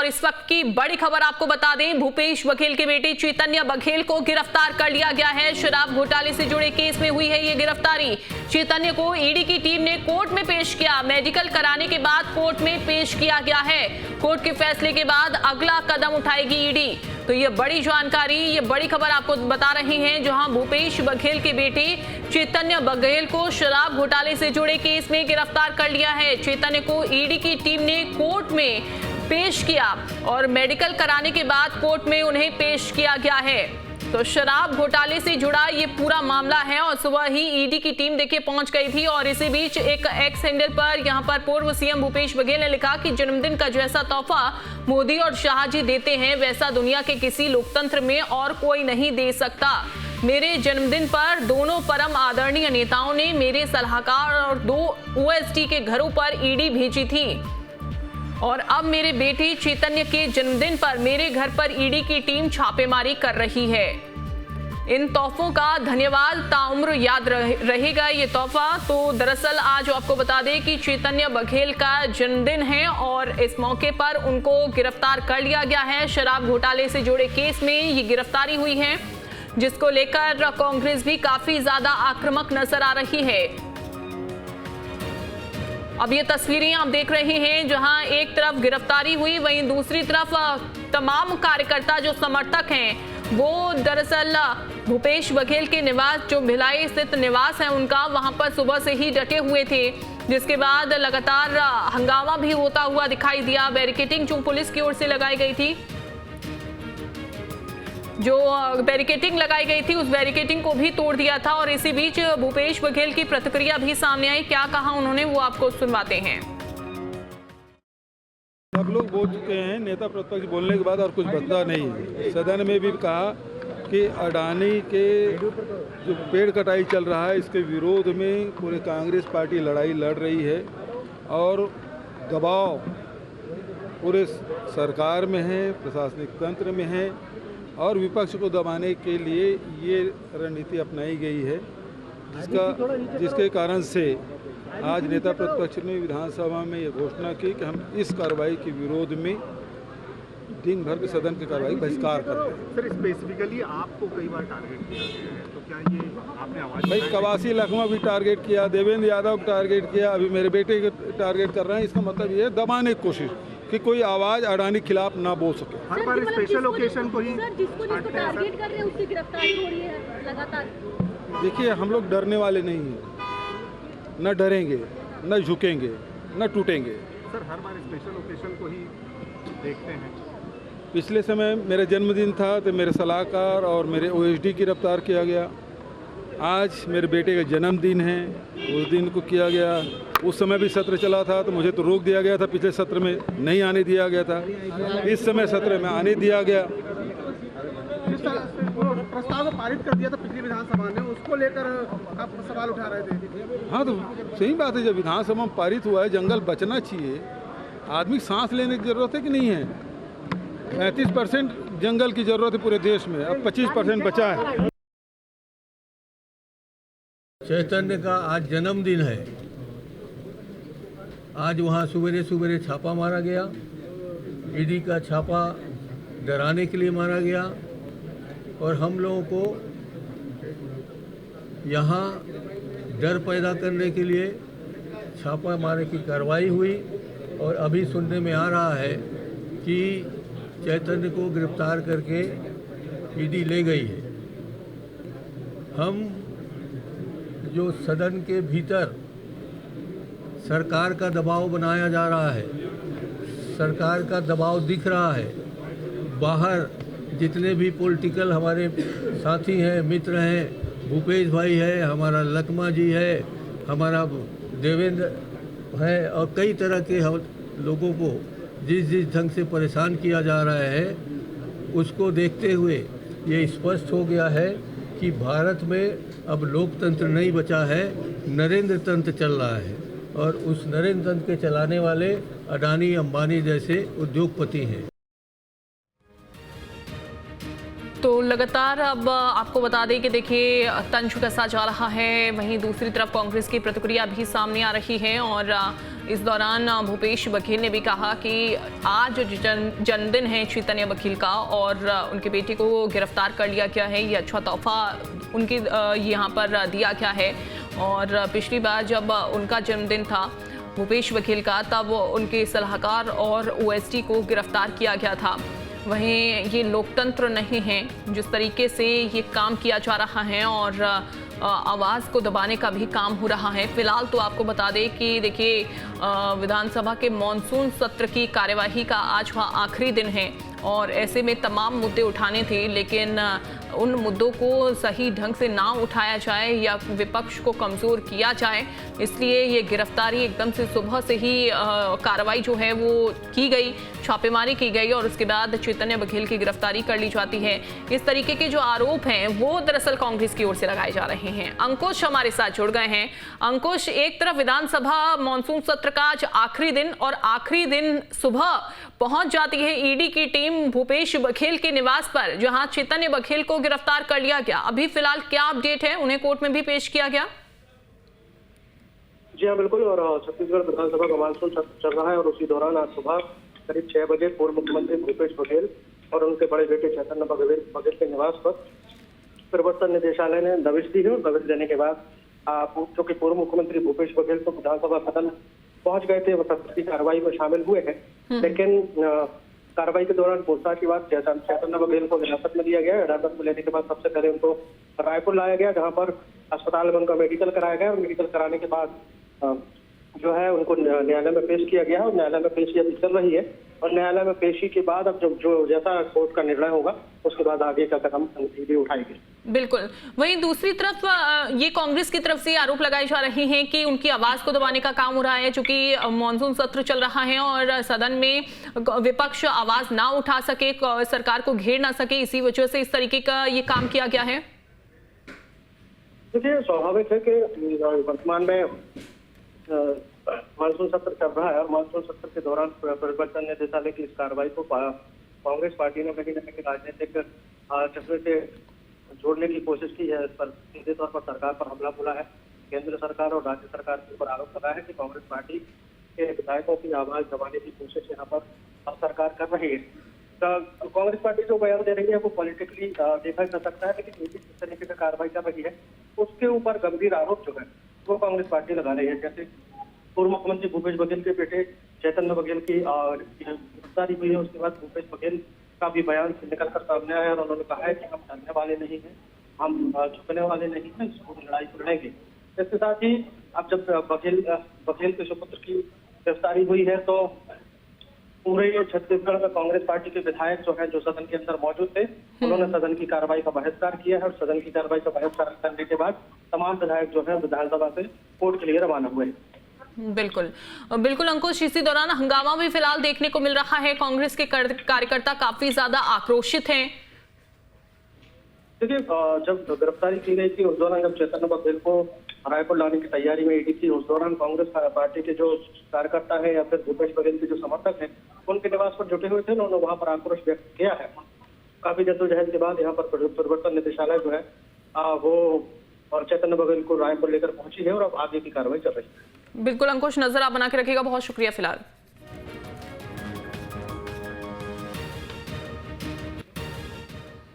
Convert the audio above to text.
और इस वक्त की बड़ी खबर आपको बता दें, भूपेश बघेल के बेटे चैतन्य बघेल को गिरफ्तार कर लिया गया है। शराब घोटाले से जुड़े केस में हुई है ये गिरफ्तारी। चैतन्य को ईडी की टीम ने कोर्ट में पेश किया। मेडिकल कराने के बाद कोर्ट में पेश किया गया है। कोर्ट के फैसले के बाद अगला कदम उठाएगी ईडी। तो ये बड़ी जानकारी, ये बड़ी खबर आपको बता रहे हैं, जहां भूपेश बघेल के बेटे चैतन्य बघेल को शराब घोटाले से जुड़े केस में गिरफ्तार कर लिया है। चैतन्य को ईडी की टीम ने कोर्ट में पेश किया और मेडिकल कराने के बाद कोर्ट में उन्हें पेश किया गया है। तो शराब घोटाले से जुड़ा ये पूरा मामला है और सुबह ही ईडी की टीम देखिए पहुंच गई थी। और इसी बीच एक एक्स हैंडल पर यहां पर पूर्व सीएम भूपेश बघेल ने लिखा कि जन्मदिन का जैसा तोहफा मोदी और शाह जी देते हैं, वैसा दुनिया के किसी लोकतंत्र में और कोई नहीं दे सकता। मेरे जन्मदिन पर दोनों परम आदरणीय नेताओं ने मेरे सलाहकार और 2 ओएसडी के घरों पर ईडी भेजी थी और अब मेरे बेटे चैतन्य के जन्मदिन पर मेरे घर पर ईडी की टीम छापेमारी कर रही है। इन तोहफों का धन्यवाद ताउम्र याद रहेगा ये तोहफा। तो दरअसल आज आपको बता दें कि चैतन्य बघेल का जन्मदिन है और इस मौके पर उनको गिरफ्तार कर लिया गया है। शराब घोटाले से जुड़े केस में ये गिरफ्तारी हुई है, जिसको लेकर कांग्रेस भी काफी ज्यादा आक्रामक नजर आ रही है। अब ये तस्वीरें आप देख रहे हैं, जहां एक तरफ गिरफ्तारी हुई, वहीं दूसरी तरफ तमाम कार्यकर्ता जो समर्थक हैं वो दरअसल भूपेश बघेल के निवास, जो भिलाई स्थित निवास है उनका, वहां पर सुबह से ही डटे हुए थे, जिसके बाद लगातार हंगामा भी होता हुआ दिखाई दिया। बैरिकेडिंग जो पुलिस की ओर से लगाई गई थी, जो बैरिकेडिंग लगाई गई थी, उस बैरिकेडिंग को भी तोड़ दिया था। और इसी बीच भूपेश बघेल की प्रतिक्रिया भी सामने आई। क्या कहा उन्होंने, वो आपको सुनवाते हैं। सब लोग बोल चुके हैं, नेता प्रतिपक्ष बोलने के बाद और कुछ बदला नहीं है। सदन में भी कहा कि अडानी के जो पेड़ कटाई चल रहा है, इसके विरोध में पूरे कांग्रेस पार्टी लड़ाई लड़ रही है और दबाव पूरे सरकार में है, प्रशासनिक तंत्र में है और विपक्ष को दबाने के लिए ये रणनीति अपनाई गई है, जिसके कारण से आज नेता प्रतिपक्ष ने विधानसभा में ये घोषणा की कि हम इस कार्रवाई के विरोध में दिन भर के सदन की कार्रवाई बहिष्कार करते हैं। सर, स्पेसिफिकली आपको कई बार टारगेट किया गया है, तो क्या ये आपने आवाज भाई कवासी लखमा भी टारगेट किया, देवेंद्र यादव को टारगेट किया, अभी मेरे बेटे को टारगेट कर रहे हैं। इसका मतलब ये है दबाने की कोशिश कि कोई आवाज़ अडानी के खिलाफ ना बोल सके। हर बार स्पेशल ओकेजन को ही जिसको टारगेट कर रहे हैं उसकी गिरफ्तारी हो रही है लगातार। देखिए, हम लोग डरने वाले नहीं हैं, न डरेंगे, न झुकेंगे, न टूटेंगे। सर, हर बार स्पेशल ओकेजन को ही देखते हैं। पिछले समय मेरा जन्मदिन था तो मेरे सलाहकार और मेरे ओएसडी गिरफ्तार किया गया। आज मेरे बेटे का जन्मदिन है, उस दिन को किया गया। उस समय भी सत्र चला था तो मुझे तो रोक दिया गया था, पिछले सत्र में नहीं आने दिया गया था, इस समय सत्र में आने दिया गया। जिस तरह से प्रस्ताव को पारित कर दिया था पिछली विधानसभा ने, उसको लेकर आप सवाल उठा रहे थे। हाँ, तो सही बात है, जब विधानसभा में पारित हुआ है, जंगल बचना चाहिए। आदमी सांस लेने की जरूरत है कि नहीं है? 35% जंगल की जरूरत है पूरे देश में, अब 25% बचा है। चैतन्य का आज जन्मदिन है। आज वहाँ सवेरे सवेरे छापा मारा गया। ईडी का छापा डराने के लिए मारा गया और हम लोगों को यहाँ डर पैदा करने के लिए छापा मारने की कार्रवाई हुई। और अभी सुनने में आ रहा है कि चैतन्य को गिरफ्तार करके ईडी ले गई है। हम जो सदन के भीतर सरकार का दबाव बनाया जा रहा है, सरकार का दबाव दिख रहा है, बाहर जितने भी पॉलिटिकल हमारे साथी हैं, मित्र हैं, भूपेश भाई है, हमारा लखमा जी है, हमारा देवेंद्र है और कई तरह के लोगों को जिस ढंग से परेशान किया जा रहा है, उसको देखते हुए ये स्पष्ट हो गया है कि भारत में अब लोकतंत्र नहीं बचा है, नरेंद्र तंत्र चल रहा है। और उस नरेंद्र तंत्र के चलाने वाले अडानी अंबानी जैसे उद्योगपति हैं। तो लगातार अब आपको बता दें कि देखिए तंज कसा जा रहा है, वहीं दूसरी तरफ कांग्रेस की प्रतिक्रिया भी सामने आ रही है और इस दौरान भूपेश बघेल ने भी कहा कि आज जन्मदिन है चैतन्य बघेल का और उनके बेटे को गिरफ्तार कर लिया गया है। ये अच्छा तोहफा उनकी यहाँ पर दिया गया है। और पिछली बार जब उनका जन्मदिन था भूपेश बघेल का, तब उनके सलाहकार और ओएसडी को गिरफ्तार किया गया था। वहीं ये लोकतंत्र नहीं है जिस तरीके से ये काम किया जा रहा है और आवाज़ को दबाने का भी काम हो रहा है। फिलहाल तो आपको बता दें कि देखिए विधानसभा के मॉनसून सत्र की कार्यवाही का आज वह आखिरी दिन है और ऐसे में तमाम मुद्दे उठाने थे, लेकिन उन मुद्दों को सही ढंग से ना उठाया जाए या विपक्ष को कमज़ोर किया जाए, इसलिए ये गिरफ्तारी एकदम से सुबह से ही कार्रवाई जो है वो की गई, छापेमारी की गई और उसके बाद चैतन्य बघेल की गिरफ्तारी कर ली जाती है। इस तरीके के जो आरोप हैं वो दरअसल कांग्रेस की ओर से लगाए जा रहे हैं। अंकुश हमारे साथ जुड़ गए हैं। अंकुश, एक तरफ विधानसभा मॉनसून सत्र का आज आखिरी दिन और आखिरी दिन सुबह पहुंच जाती है ईडी की टीम भूपेश बघेल के निवास पर, जहां चैतन्य बघेल को गिरफ्तार कर लिया गया। अभी फिलहाल क्या अपडेट है? उन्हें कोर्ट में भी पेश किया गया? जी हाँ, बिल्कुल। और छत्तीसगढ़ विधानसभा का मानसून सत्र चल रहा है और उसी दौरान आज सुबह करीब 6 बजे पूर्व मुख्यमंत्री भूपेश बघेल और उनके बड़े बेटे चैतन्य बघेल के निवास पर प्रवर्तन निदेशालय ने दबिश दी है। और दबिश देने के बाद जो कि पूर्व मुख्यमंत्री भूपेश बघेल तो विधानसभा सदन पहुंच गए थे, वह की कार्रवाई में शामिल हुए हैं, लेकिन कार्रवाई के दौरान पूछताछ के बाद चैतन्य बघेल को हिरासत में लिया गया। हिरासत में लेने के बाद सबसे पहले उनको रायपुर लाया गया, जहां पर अस्पताल में उनका मेडिकल कराया गया और मेडिकल कराने के बाद जो है उनको न्यायालय में पेश किया गया और न्यायालय में पेशी अभी चल रही है। और न्यायालय में पेशी के बाद अब जो जैसा कोर्ट का निर्णय होगा उसके बाद आगे का कदम ईडी उठाएगी। बिल्कुल। वहीं दूसरी तरफ ये कांग्रेस की तरफ से आरोप लगाए जा रहे हैं कि उनकी आवाज को दबाने का काम हो रहा है, चूंकि मॉनसून सत्र चल रहा है और सदन में विपक्ष आवाज ना उठा सके, सरकार को घेर ना सके, इसी वजह से इस तरीके का ये काम किया गया है। देखिए, स्वाभाविक है कि वर्तमान में मानसून सत्र चल रहा है और मानसून सत्र के दौरान प्रवर्तन निदेशालय की इस कार्रवाई को कांग्रेस पार्टी ने कहीं न कहीं राजनीतिक चक्र से जोड़ने की कोशिश की है। इस पर सीधे तौर पर सरकार पर हमला बोला है। केंद्र सरकार और राज्य सरकार के ऊपर आरोप लगाया है कि कांग्रेस पार्टी के विधायकों की आवाज दबाने की कोशिश यहाँ पर सरकार कर रही है। कांग्रेस पार्टी जो बयान दे रही है वो पॉलिटिकली देखा जा सकता है, लेकिन जिस तरीके से कार्रवाई कर रही है उसके ऊपर गंभीर आरोप जो है वो कांग्रेस पार्टी लगा रही है। जैसे पूर्व मुख्यमंत्री भूपेश बघेल के बेटे चैतन्य बघेल की गिरफ्तारी हुई है, उसके बाद भूपेश बघेल का भी बयान निकल कर सामने आया और उन्होंने कहा है कि हम डरने वाले नहीं हैं, हम झुकने वाले नहीं हैं, इसको लड़ाई को लड़ेंगे। इसके साथ ही अब जब बघेल के सुपुत्र की गिरफ्तारी हुई है तो पूरे छत्तीसगढ़ में कांग्रेस पार्टी के विधायक जो है, जो सदन के अंदर मौजूद थे, उन्होंने सदन की कार्रवाई का बहिष्कार किया है और सदन की कार्रवाई का बहिष्कार करने के बाद तमाम विधायक जो है विधानसभा से कोर्ट के लिए रवाना हुए। बिल्कुल बिल्कुल अंकुश, इसी दौरान हंगामा भी फिलहाल देखने को मिल रहा है। कांग्रेस के कार्यकर्ता काफी ज्यादा आक्रोशित हैं। देखिए, जब गिरफ्तारी की गई थी उस दौरान जब चैतन्य बघेल को रायपुर लाने की तैयारी में ईडी थी, उस दौरान कांग्रेस पार्टी के जो कार्यकर्ता है या फिर भूपेश बघेल के जो समर्थक हैं उनके निवास पर जुटे हुए थे, उन्होंने वहां पर आक्रोश व्यक्त किया है। काफी जद्दोजहद के बाद यहाँ पर प्रवर्तन निदेशालय जो है वो और चैतन्य बघेल को रायपुर लेकर पहुंची है और अब आगे की कार्रवाई चल रही है। बिल्कुल अंकुश, नजर आप बना के रखिएगा। बहुत शुक्रिया फिलहाल।